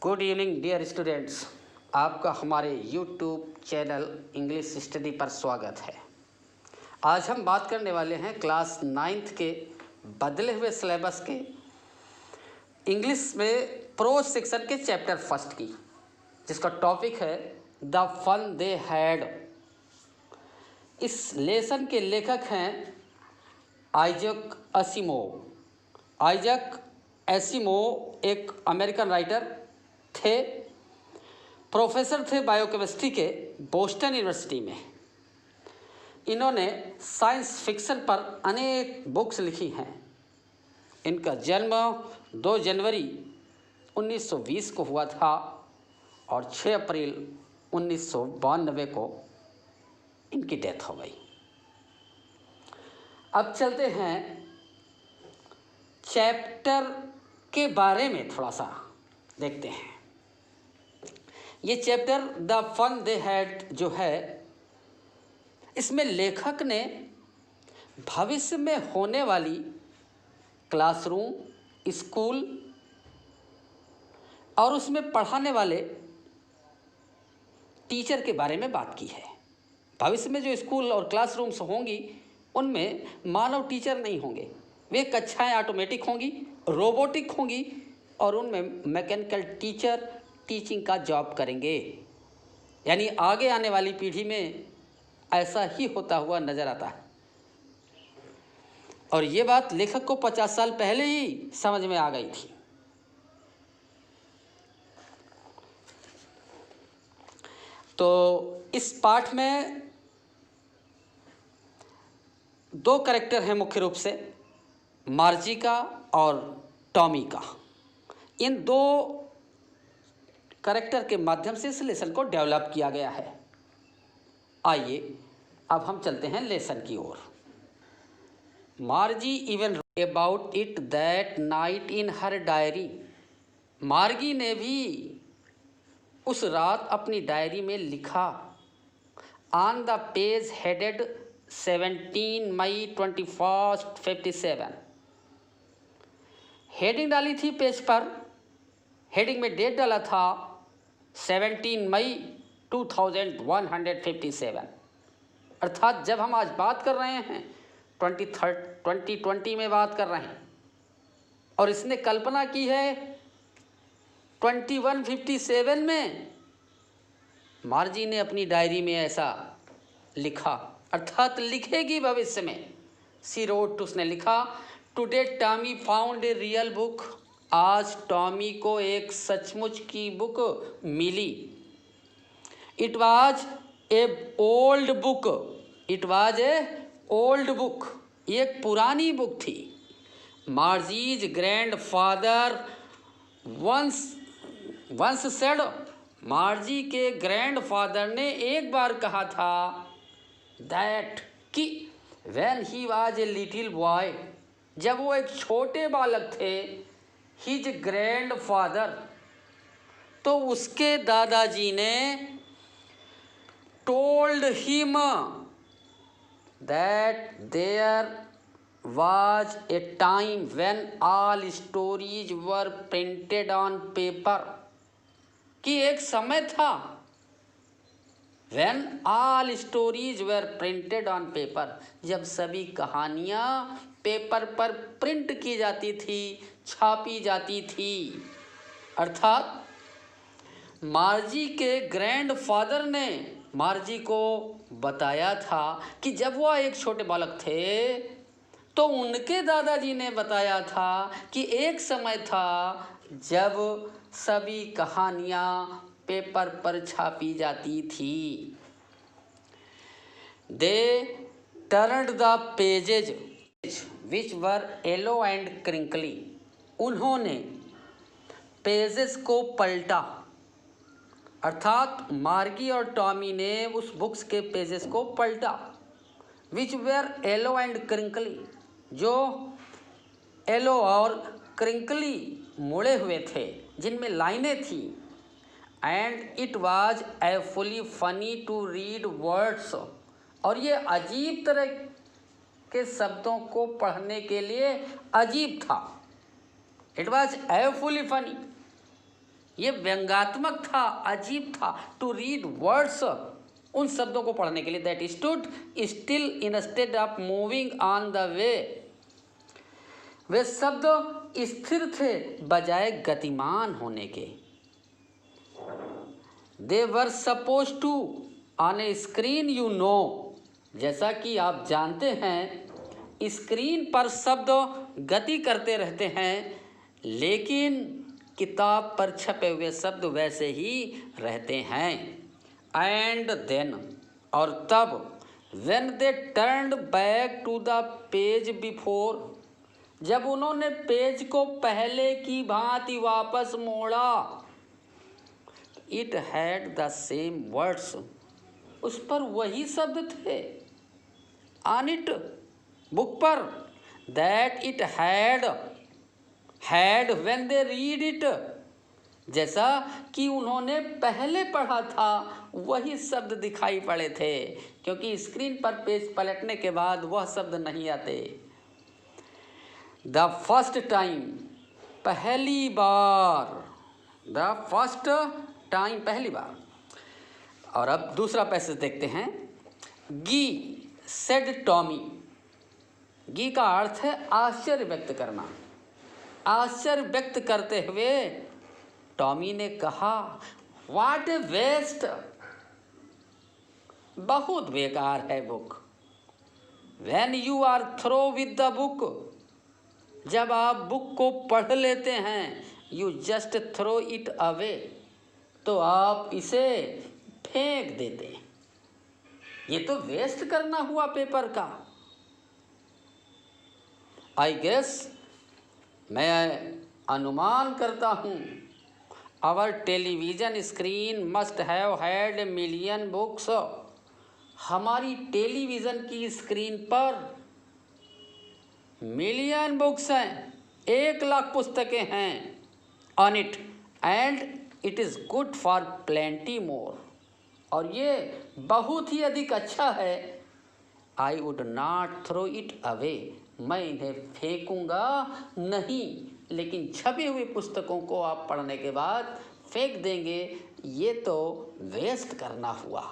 Good evening dear students, आपका हमारे YouTube channel English study पर स्वागत है। आज हम बात करने वाले हैं क्लास 9th के बदले हुए सिलेबस के इंग्लिश में प्रोज सेक्शन के चैप्टर फर्स्ट की, जिसका टॉपिक है द फन दे हैड। इस लेसन के लेखक हैं आइजैक एसिमोव। आइजैक एसिमोव एक अमेरिकन राइटर थे, प्रोफेसर थे बायोकेमिस्ट्री के बोस्टन यूनिवर्सिटी में। इन्होंने साइंस फिक्शन पर अनेक बुक्स लिखी हैं। इनका जन्म 2 जनवरी 1920 को हुआ था और 6 अप्रैल 1992 को इनकी डेथ हो गई। अब चलते हैं चैप्टर के बारे में, थोड़ा सा देखते हैं। ये chapter the fun they had जो है, इसमें लेखक ने भविष्य में होने वाली क्लासरूम, स्कूल और उसमें पढ़ाने वाले टीचर के बारे में बात की है। भविष्य में जो स्कूल और क्लासरूम्स होंगी उनमें मानव टीचर नहीं होंगे, वे कक्षाएं ऑटोमेटिक होंगी, रोबोटिक होंगी और उनमें मैकेनिकल टीचर टीचिंग का जॉब करेंगे। यानी आगे आने वाली पीढ़ी में ऐसा ही होता हुआ नजर आता है। और ये बात लेखक को 50 साल पहले ही समझ में आ गई थी। तो इस पाठ में 2 कैरेक्टर हैं मुख्य रूप से, मार्जी का और टॉमी का। इन 2 कैरेक्टर के माध्यम से इस लेसन को डेवलप किया गया है। आइए अब हम चलते हैं लेसन की ओर। Margie even about it that night in her diary. Margie ने भी उस रात अपनी डायरी में लिखा। On the page headed 17 May 2157। Heading डाली थी पेज पर, हेडिंग में डेट डाला था 17 मई 2157। अर्थात जब हम आज बात कर रहे हैं 2020 में बात कर रहे हैं और इसने कल्पना की है 2157 में, मार्जी ने अपनी डायरी में ऐसा लिखा, अर्थात लिखेगी भविष्य में। सी रोट, उसने लिखा, today Tommy found a real book. आज टॉमी को एक सचमुच की बुक मिली। It was a old book. It was a old book, एक पुरानी बुक थी। Margie's grandfather once said. Margie के ग्रैंड फादर ने एक बार कहा था दैट कि when he was a little boy, जब वो एक छोटे बालक थे, हिज ग्रैंड फादर, तो उसके दादाजी ने told him that there was a time when all stories were printed on paper. कि एक समय था when all stories were printed on paper, जब सभी कहानियाँ पेपर पर प्रिंट की जाती थी, छापी जाती थी। अर्थात मार्जी के ग्रैंड फादर ने मार्जी को बताया था कि जब वह एक छोटे बालक थे तो उनके दादाजी ने बताया था कि एक समय था जब सभी कहानियाँ पेपर पर छापी जाती थी। दे turned the pages which were yellow and crinkly. उन्होंने पेजेस को पलटा, अर्थात मार्गी और टॉमी ने उस बुक्स के पेजेस को पलटा। Which were yellow and crinkly, जो येलो और क्रिंकली मुड़े हुए थे, जिनमें लाइनें थी। And it was awfully funny to read words, और ये अजीब तरह के शब्दों को पढ़ने के लिए अजीब था। It was awfully funny. ये व्यंग्यात्मक था, अजीब था। टू रीड वर्ड्स, उन शब्दों को पढ़ने के लिए। That stood still instead of moving on the way, वे शब्द स्थिर थे बजाय गतिमान होने के। They were suppose to on a screen you know, जैसा कि आप जानते हैं स्क्रीन पर शब्द गति करते रहते हैं, लेकिन किताब पर छपे हुए शब्द वैसे ही रहते हैं। एंड देन, और तब, when they turned back to the page before, जब उन्होंने पेज को पहले की भांति वापस मोड़ा, it had the same words, उस पर वही शब्द थे। ऑन इट, बुक पर, that it had when they read it, जैसा कि उन्होंने पहले पढ़ा था वही शब्द दिखाई पड़े थे, क्योंकि स्क्रीन पर पेज पलटने के बाद वह शब्द नहीं आते। द फर्स्ट टाइम, पहली बार, द फर्स्ट टाइम, पहली बार। और अब दूसरा पैसेज देखते हैं। गी सेड टॉमी, गी का अर्थ है आश्चर्य व्यक्त करना। आश्चर्य व्यक्त करते हुए टॉमी ने कहा, व्हाट ए वेस्ट, बहुत बेकार है book. When you are through with the book, जब आप बुक को पढ़ लेते हैं, you just throw it away, तो आप इसे फेंक देते। ये तो वेस्ट करना हुआ पेपर का। आई गेस, मैं अनुमान करता हूँ, our television screen must have had million books, हमारी टेलीविज़न की स्क्रीन पर मिलियन बुक्स हैं, 1,00,000 पुस्तकें हैं। On it, and it is good for plenty more, और ये बहुत ही अधिक अच्छा है। I would not throw it away, मैं इन्हें फेंकूंगा नहीं, लेकिन छपी हुई पुस्तकों को आप पढ़ने के बाद फेंक देंगे, ये तो वेस्ट करना हुआ।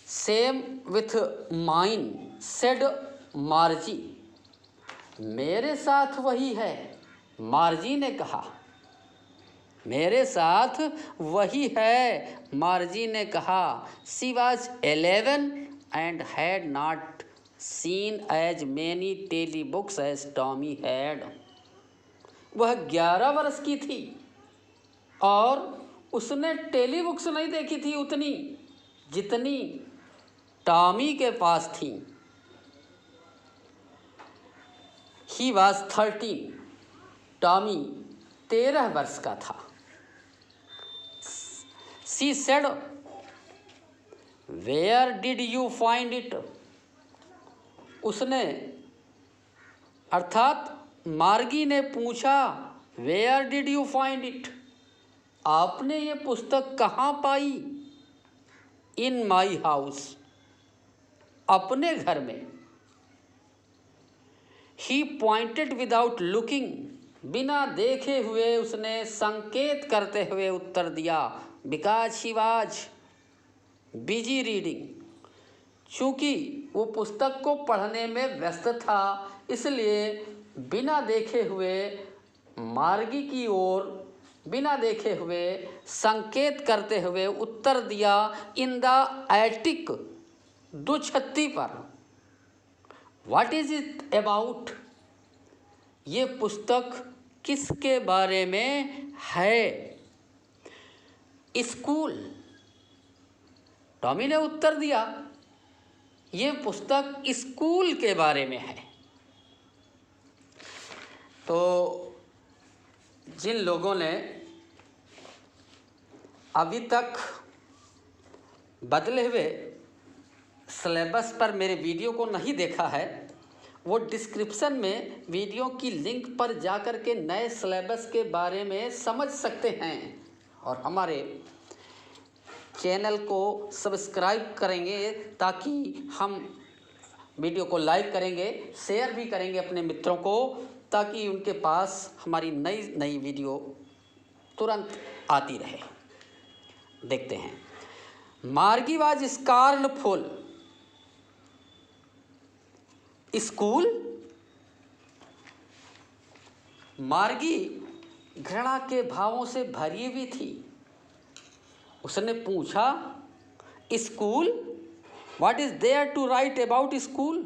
सेम विथ माइन सेड मार्जी, मेरे साथ वही है, मार्जी ने कहा। मेरे साथ वही है, मार्जी ने कहा। She was 11 and had not seen as many telebooks as Tommy had, वह 11 वर्ष की थी और उसने टेली बुक्स नहीं देखी थी उतनी जितनी टॉमी के पास थी। ही वॉज 13, टॉमी 13 वर्ष का था। She said, where did you find it, उसने अर्थात मार्गी ने पूछा, where did you find it, आपने ये पुस्तक कहाँ पाई। इन माई हाउस, अपने घर में। ही पॉइंटेड विदाउट लुकिंग, बिना देखे हुए उसने संकेत करते हुए उत्तर दिया। Because he was busy reading, चूँकि वो पुस्तक को पढ़ने में व्यस्त था, इसलिए बिना देखे हुए मार्गी की ओर बिना देखे हुए संकेत करते हुए उत्तर दिया। इन द एटिक, दुछत्ती पर। व्हाट इज इट अबाउट, ये पुस्तक किसके बारे में है। स्कूल, टॉमी ने उत्तर दिया, ये पुस्तक स्कूल के बारे में है। तो जिन लोगों ने अभी तक बदले हुए सिलेबस पर मेरे वीडियो को नहीं देखा है, वो डिस्क्रिप्शन में वीडियो की लिंक पर जाकर के नए सिलेबस के बारे में समझ सकते हैं, और हमारे चैनल को सब्सक्राइब करेंगे ताकि हम वीडियो को लाइक करेंगे, शेयर भी करेंगे अपने मित्रों को, ताकि उनके पास हमारी नई नई वीडियो तुरंत आती रहे। देखते हैं। मार्गी वाज स्कॉर्नफुल। स्कूल। मार्गी घृणा के भावों से भरी हुई थी। उसने पूछा, school? What is there to write about school?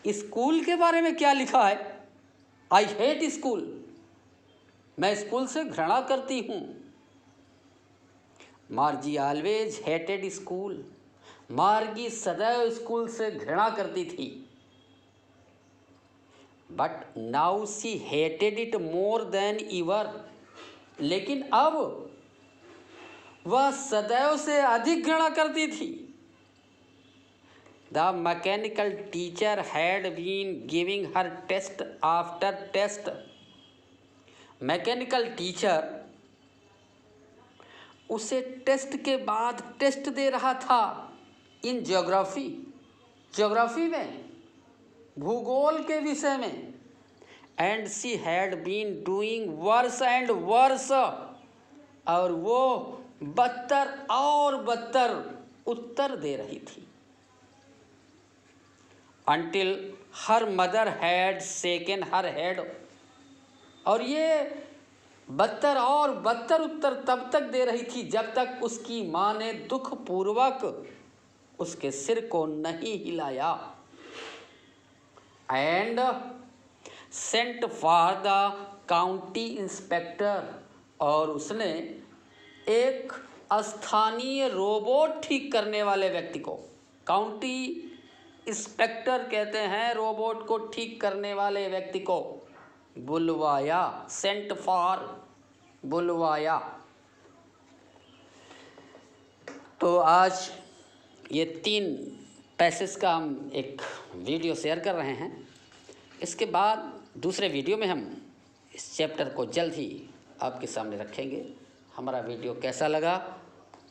School के बारे में क्या लिखा है? I hate school. मैं स्कूल से घृणा करती हूँ। Margie always hated school. Margie सदैव स्कूल से घृणा करती थी। But now she hated it more than ever. लेकिन अब वह सदैव से अधिक घृणा करती थी। The mechanical teacher had been giving her test after test. Mechanical teacher उसे टेस्ट के बाद टेस्ट दे रहा था। इन ज्योग्राफी में, भूगोल के विषय में। And she had been doing worse and worse. और वो बदतर और बदतर उत्तर दे रही थी। Until her mother had shaken her head। और ये बदतर और बदतर उत्तर तब तक दे रही थी जब तक उसकी माँ ने दुख पूर्वक उसके सिर को नहीं हिलाया। And sent for the county inspector. और उसने एक स्थानीय रोबोट ठीक करने वाले व्यक्ति को, काउंटी इंस्पेक्टर कहते हैं रोबोट को ठीक करने वाले व्यक्ति को, बुलवाया। सेंट फॉर, बुलवाया। तो आज ये 3 पैसेज का हम एक वीडियो शेयर कर रहे हैं। इसके बाद दूसरे वीडियो में हम इस चैप्टर को जल्द ही आपके सामने रखेंगे। हमारा वीडियो कैसा लगा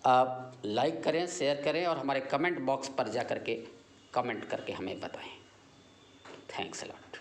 आप लाइक करें, शेयर करें और हमारे कमेंट बॉक्स पर जा कर के कमेंट करके हमें बताएं। Thanks a lot.